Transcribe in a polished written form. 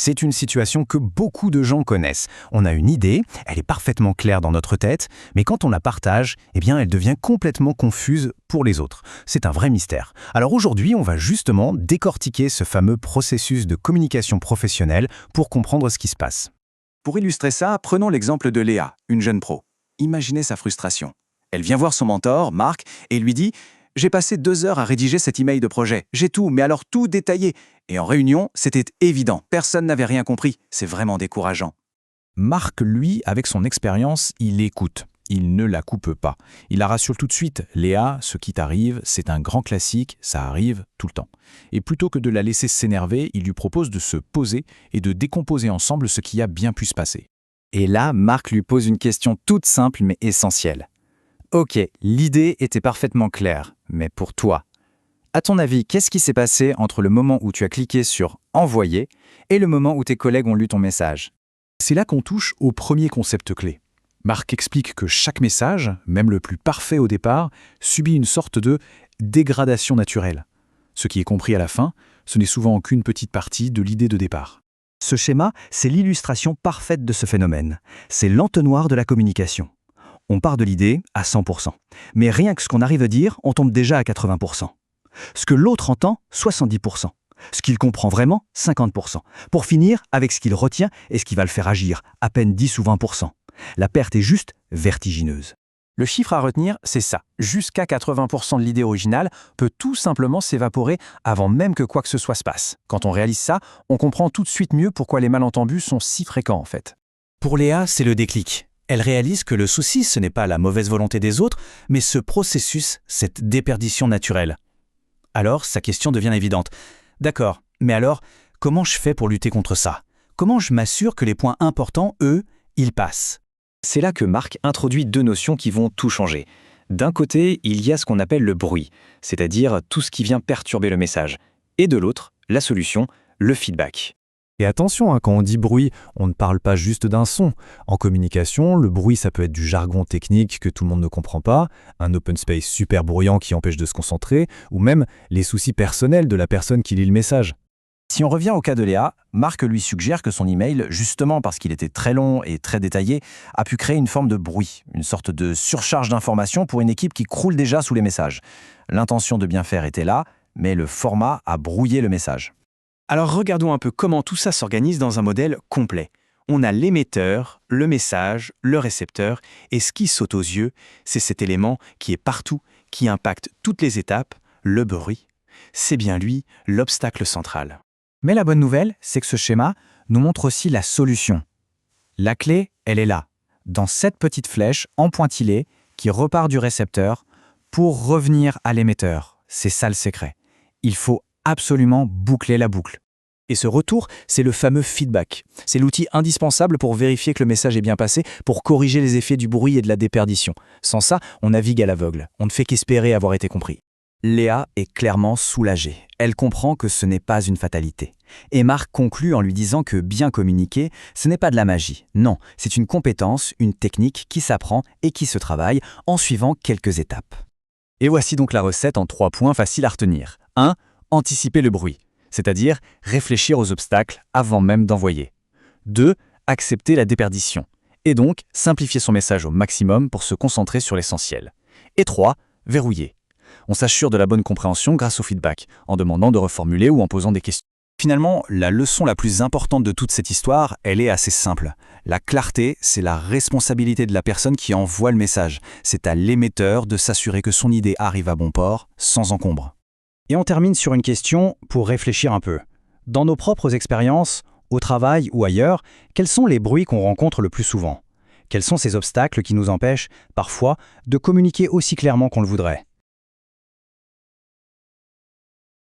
C'est une situation que beaucoup de gens connaissent. On a une idée, elle est parfaitement claire dans notre tête, mais quand on la partage, elle devient complètement confuse pour les autres. C'est un vrai mystère. Alors aujourd'hui, on va justement décortiquer ce fameux processus de communication professionnelle pour comprendre ce qui se passe. Pour illustrer ça, prenons l'exemple de Léa, une jeune pro. Imaginez sa frustration. Elle vient voir son mentor, Marc, et lui dit « J'ai passé 2 heures à rédiger cet email de projet. J'ai tout, mais alors tout détaillé. » Et en réunion, c'était évident. Personne n'avait rien compris. C'est vraiment décourageant. Marc, lui, avec son expérience, il écoute. Il ne la coupe pas. Il la rassure tout de suite. Léa, ce qui t'arrive, c'est un grand classique, ça arrive tout le temps. Et plutôt que de la laisser s'énerver, il lui propose de se poser et de décomposer ensemble ce qui a bien pu se passer. Et là, Marc lui pose une question toute simple mais essentielle. Ok, l'idée était parfaitement claire, mais pour toi, à ton avis, qu'est-ce qui s'est passé entre le moment où tu as cliqué sur « Envoyer » et le moment où tes collègues ont lu ton message? C'est là qu'on touche au premier concept clé. Marc explique que chaque message, même le plus parfait au départ, subit une sorte de dégradation naturelle. Ce qui est compris à la fin, ce n'est souvent qu'une petite partie de l'idée de départ. Ce schéma, c'est l'illustration parfaite de ce phénomène. C'est l'entonnoir de la communication. On part de l'idée à 100%. Mais rien que ce qu'on arrive à dire, on tombe déjà à 80%. Ce que l'autre entend, 70%. Ce qu'il comprend vraiment, 50%. Pour finir avec ce qu'il retient et ce qui va le faire agir, à peine 10 ou 20%. La perte est juste vertigineuse. Le chiffre à retenir, c'est ça. Jusqu'à 80% de l'idée originale peut tout simplement s'évaporer avant même que quoi que ce soit se passe. Quand on réalise ça, on comprend tout de suite mieux pourquoi les malentendus sont si fréquents en fait. Pour Léa, c'est le déclic. Elle réalise que le souci, ce n'est pas la mauvaise volonté des autres, mais ce processus, cette déperdition naturelle. Alors, sa question devient évidente. D'accord, mais alors, comment je fais pour lutter contre ça? Comment je m'assure que les points importants, eux, ils passent? C'est là que Marc introduit 2 notions qui vont tout changer. D'un côté, il y a ce qu'on appelle le bruit, c'est-à-dire tout ce qui vient perturber le message. Et de l'autre, la solution, le feedback. Et attention, quand on dit bruit, on ne parle pas juste d'un son. En communication, le bruit, ça peut être du jargon technique que tout le monde ne comprend pas, un open space super bruyant qui empêche de se concentrer, ou même les soucis personnels de la personne qui lit le message. Si on revient au cas de Léa, Marc lui suggère que son email, justement parce qu'il était très long et très détaillé, a pu créer une forme de bruit, une sorte de surcharge d'informations pour une équipe qui croule déjà sous les messages. L'intention de bien faire était là, mais le format a brouillé le message. Alors regardons un peu comment tout ça s'organise dans un modèle complet. On a l'émetteur, le message, le récepteur, et ce qui saute aux yeux, c'est cet élément qui est partout, qui impacte toutes les étapes, le bruit. C'est bien lui, l'obstacle central. Mais la bonne nouvelle, c'est que ce schéma nous montre aussi la solution. La clé, elle est là, dans cette petite flèche en pointillé qui repart du récepteur pour revenir à l'émetteur. C'est ça le secret. Il faut absolument boucler la boucle. Et ce retour, c'est le fameux feedback. C'est l'outil indispensable pour vérifier que le message est bien passé, pour corriger les effets du bruit et de la déperdition. Sans ça, on navigue à l'aveugle. On ne fait qu'espérer avoir été compris. Léa est clairement soulagée. Elle comprend que ce n'est pas une fatalité. Et Marc conclut en lui disant que bien communiquer, ce n'est pas de la magie. Non, c'est une compétence, une technique qui s'apprend et qui se travaille en suivant quelques étapes. Et voici donc la recette en 3 points faciles à retenir. 1. Anticiper le bruit, c'est-à-dire réfléchir aux obstacles avant même d'envoyer. 2. Accepter la déperdition, et donc simplifier son message au maximum pour se concentrer sur l'essentiel. Et 3. Verrouiller. On s'assure de la bonne compréhension grâce au feedback, en demandant de reformuler ou en posant des questions. Finalement, la leçon la plus importante de toute cette histoire, elle est assez simple. La clarté, c'est la responsabilité de la personne qui envoie le message. C'est à l'émetteur de s'assurer que son idée arrive à bon port, sans encombre. Et on termine sur une question pour réfléchir un peu. Dans nos propres expériences, au travail ou ailleurs, quels sont les bruits qu'on rencontre le plus souvent? Quels sont ces obstacles qui nous empêchent, parfois, de communiquer aussi clairement qu'on le voudrait?